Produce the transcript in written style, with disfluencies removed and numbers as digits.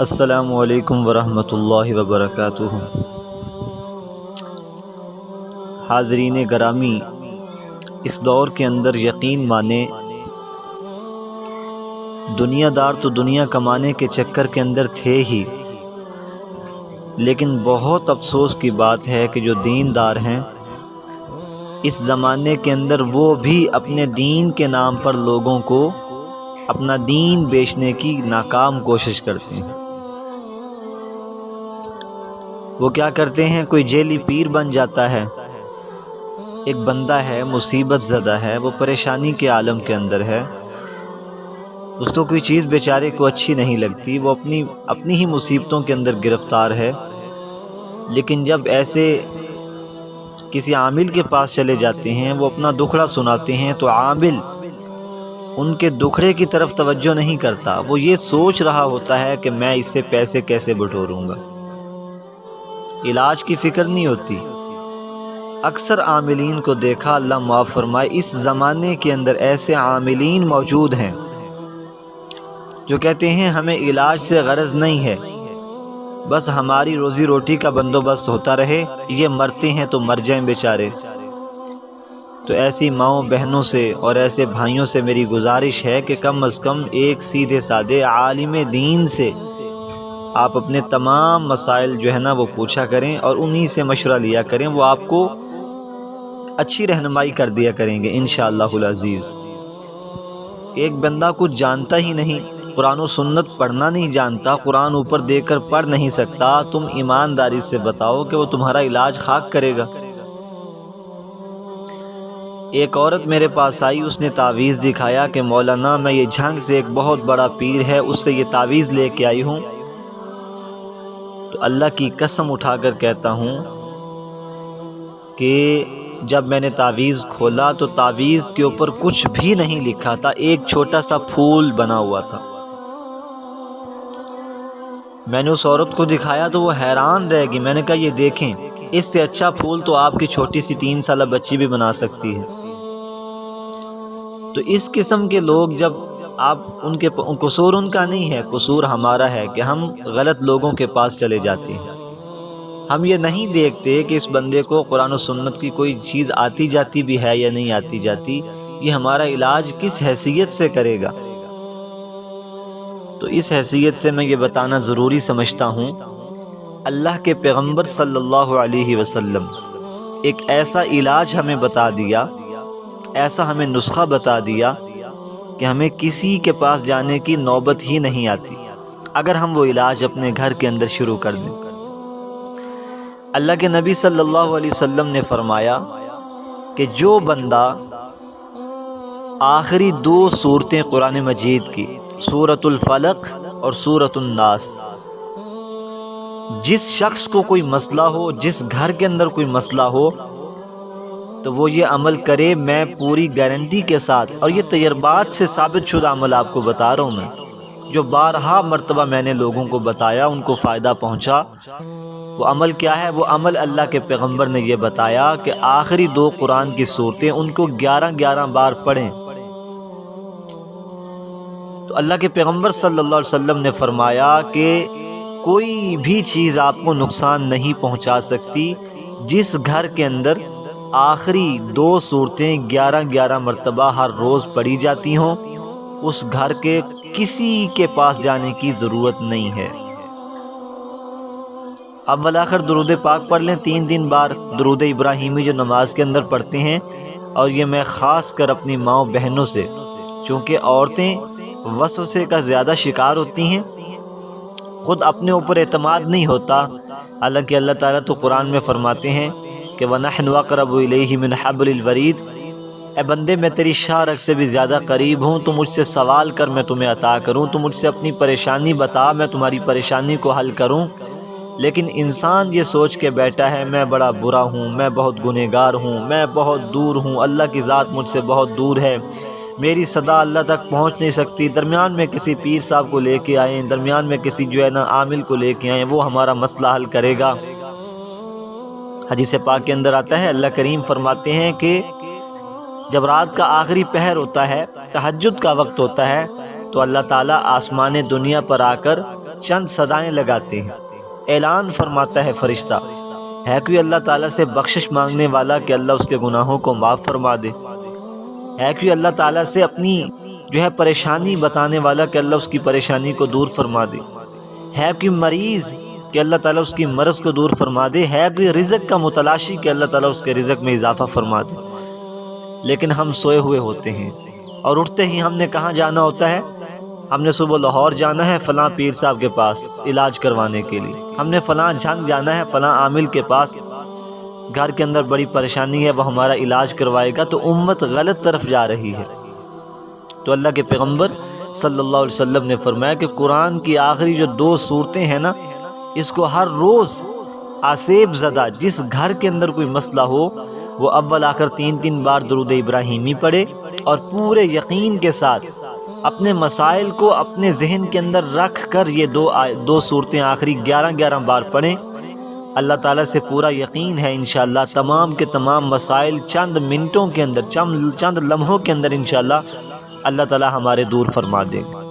السلام علیکم ورحمۃ اللہ وبرکاتہ۔ حاضرین گرامی، اس دور کے اندر یقین مانیں، دنیا دار تو دنیا کمانے کے چکر کے اندر تھے ہی، لیکن بہت افسوس کی بات ہے کہ جو دیندار ہیں اس زمانے کے اندر وہ بھی اپنے دین کے نام پر لوگوں کو اپنا دین بیچنے کی ناکام کوشش کرتے ہیں۔ وہ کیا کرتے ہیں؟ کوئی جیلی پیر بن جاتا ہے، ایک بندہ ہے مصیبت زدہ ہے، وہ پریشانی کے عالم کے اندر ہے، اس کو کوئی چیز بیچارے کو اچھی نہیں لگتی، وہ اپنی ہی مصیبتوں کے اندر گرفتار ہے، لیکن جب ایسے کسی عامل کے پاس چلے جاتے ہیں، وہ اپنا دکھڑا سناتے ہیں تو عامل ان کے دکھڑے کی طرف توجہ نہیں کرتا، وہ یہ سوچ رہا ہوتا ہے کہ میں اس سے پیسے کیسے بٹوروں گا، علاج کی فکر نہیں ہوتی۔ اکثر عاملین کو دیکھا، اللہ معاف فرمائے، اس زمانے کے اندر ایسے عاملین موجود ہیں جو کہتے ہیں ہمیں علاج سے غرض نہیں ہے، بس ہماری روزی روٹی کا بندوبست ہوتا رہے، یہ مرتے ہیں تو مر جائیں بیچارے۔ تو ایسی ماؤں بہنوں سے اور ایسے بھائیوں سے میری گزارش ہے کہ کم از کم ایک سیدھے سادے عالم دین سے آپ اپنے تمام مسائل جو ہے نا وہ پوچھا کریں اور انہی سے مشورہ لیا کریں، وہ آپ کو اچھی رہنمائی کر دیا کریں گے انشاءاللہ العزیز۔ ایک بندہ کچھ جانتا ہی نہیں، قرآن و سنت پڑھنا نہیں جانتا، قرآن اوپر دے کر پڑھ نہیں سکتا، تم ایمانداری سے بتاؤ کہ وہ تمہارا علاج خاک کرے گا۔ ایک عورت میرے پاس آئی، اس نے تعویذ دکھایا کہ مولانا میں یہ جھنگ سے ایک بہت بڑا پیر ہے، اس سے یہ تعویذ لے کے آئی ہوں۔ تو اللہ کی قسم اٹھا کر کہتا ہوں کہ جب میں نے تعویذ کھولا تو تعویذ کے اوپر کچھ بھی نہیں لکھا تھا، ایک چھوٹا سا پھول بنا ہوا تھا۔ میں نے اس عورت کو دکھایا تو وہ حیران رہ گئی، میں نے کہا یہ دیکھیں، اس سے اچھا پھول تو آپ کی چھوٹی سی 3 سالہ بچی بھی بنا سکتی ہے۔ تو اس قسم کے لوگ جب آپ ان کے قصور ان کا نہیں ہے، قصور ہمارا ہے کہ ہم غلط لوگوں کے پاس چلے جاتے ہیں۔ ہم یہ نہیں دیکھتے کہ اس بندے کو قرآن و سنت کی کوئی چیز آتی جاتی بھی ہے یا نہیں آتی جاتی، یہ ہمارا علاج کس حیثیت سے کرے گا۔ تو اس حیثیت سے میں یہ بتانا ضروری سمجھتا ہوں، اللہ کے پیغمبر صلی اللہ علیہ وسلم ایک ایسا علاج ہمیں بتا دیا، ایسا ہمیں نسخہ بتا دیا کہ ہمیں کسی کے پاس جانے کی نوبت ہی نہیں آتی اگر ہم وہ علاج اپنے گھر کے اندر شروع کر دیں۔ اللہ کے نبی صلی اللہ علیہ وسلم نے فرمایا کہ جو بندہ آخری 2 سورتیں قرآن مجید کی، سورۃ الفلق اور سورۃ الناس، جس شخص کو کوئی مسئلہ ہو، جس گھر کے اندر کوئی مسئلہ ہو، تو وہ یہ عمل کرے، میں پوری گارنٹی کے ساتھ، اور یہ تجربات سے ثابت شدہ عمل آپ کو بتا رہا ہوں میں، جو بارہا مرتبہ میں نے لوگوں کو بتایا، ان کو فائدہ پہنچا۔ وہ عمل کیا ہے؟ وہ عمل اللہ کے پیغمبر نے یہ بتایا کہ آخری 2 قرآن کی سورتیں ان کو 11 بار پڑھیں۔ تو اللہ کے پیغمبر صلی اللہ علیہ وسلم نے فرمایا کہ کوئی بھی چیز آپ کو نقصان نہیں پہنچا سکتی جس گھر کے اندر آخری 2 سورتیں 11 مرتبہ ہر روز پڑھی جاتی ہوں، اس گھر کے کسی کے پاس جانے کی ضرورت نہیں ہے۔ اول آخر درود پاک پڑھ لیں 3 بار، درود ابراہیمی جو نماز کے اندر پڑھتے ہیں، اور یہ میں خاص کر اپنی ماؤں بہنوں سے، چونکہ عورتیں وسوسے کا زیادہ شکار ہوتی ہیں، خود اپنے اوپر اعتماد نہیں ہوتا، حالانکہ اللہ تعالیٰ تو قرآن میں فرماتے ہیں کہ وَنَحْنُ أَقْرَبُ إِلَيْهِ مِنْ حَبْلِ الْوَرِيدِ، اے بندے میں تیری شاہ رگ سے بھی زیادہ قریب ہوں، تو مجھ سے سوال کر میں تمہیں عطا کروں، تو مجھ سے اپنی پریشانی بتا میں تمہاری پریشانی کو حل کروں۔ لیکن انسان یہ سوچ کے بیٹھا ہے میں بڑا برا ہوں، میں بہت گنہگار ہوں، میں بہت دور ہوں، اللہ کی ذات مجھ سے بہت دور ہے، میری صدا اللہ تک پہنچ نہیں سکتی، درمیان میں کسی پیر صاحب کو لے کے آئیں، درمیان میں کسی جو ہے نا عامل کو لے کے آئیں، وہ ہمارا مسئلہ حل کرے گا۔ حدیث پاک کے اندر آتا ہے، اللہ کریم فرماتے ہیں کہ جب رات کا آخری پہر ہوتا ہے، تہجد کا وقت ہوتا ہے، تو اللہ تعالیٰ آسمان دنیا پر آ کر چند صدائیں لگاتے ہیں، اعلان فرماتا ہے فرشتہ، ہے کوئی اللہ تعالیٰ سے بخشش مانگنے والا کہ اللہ اس کے گناہوں کو معاف فرما دے؟ ہے کوئی اللہ تعالیٰ سے اپنی پریشانی بتانے والا کہ اللہ اس کی پریشانی کو دور فرما دے؟ ہے کوئی مریض کہ اللہ تعالیٰ اس کی مرض کو دور فرما دے؟ ہے کوئی رزق کا متلاشی کہ اللہ تعالیٰ اس کے رزق میں اضافہ فرما دے؟ لیکن ہم سوئے ہوئے ہوتے ہیں اور اٹھتے ہی ہم نے کہاں جانا ہوتا ہے؟ ہم نے صبح لاہور جانا ہے فلاں پیر صاحب کے پاس علاج کروانے کے لیے، ہم نے فلاں جھنگ جانا ہے فلاں عامل کے پاس، گھر کے اندر بڑی پریشانی ہے وہ ہمارا علاج کروائے گا۔ تو امت غلط طرف جا رہی ہے۔ تو اللہ کے پیغمبر صلی اللہ علیہ وسلم نے فرمایا کہ قرآن کی آخری جو 2 صورتیں ہیں نا، اس کو ہر روز آسیب زدہ جس گھر کے اندر کوئی مسئلہ ہو وہ اول آخر 3 بار درود ابراہیمی پڑھے اور پورے یقین کے ساتھ اپنے مسائل کو اپنے ذہن کے اندر رکھ کر یہ 2 صورتیں آخری 11 بار پڑھیں۔ اللہ تعالیٰ سے پورا یقین ہے انشاءاللہ تمام کے تمام مسائل چند منٹوں کے اندر، چند لمحوں کے اندر انشاءاللہ اللہ تعالیٰ ہمارے دور فرما دے گا۔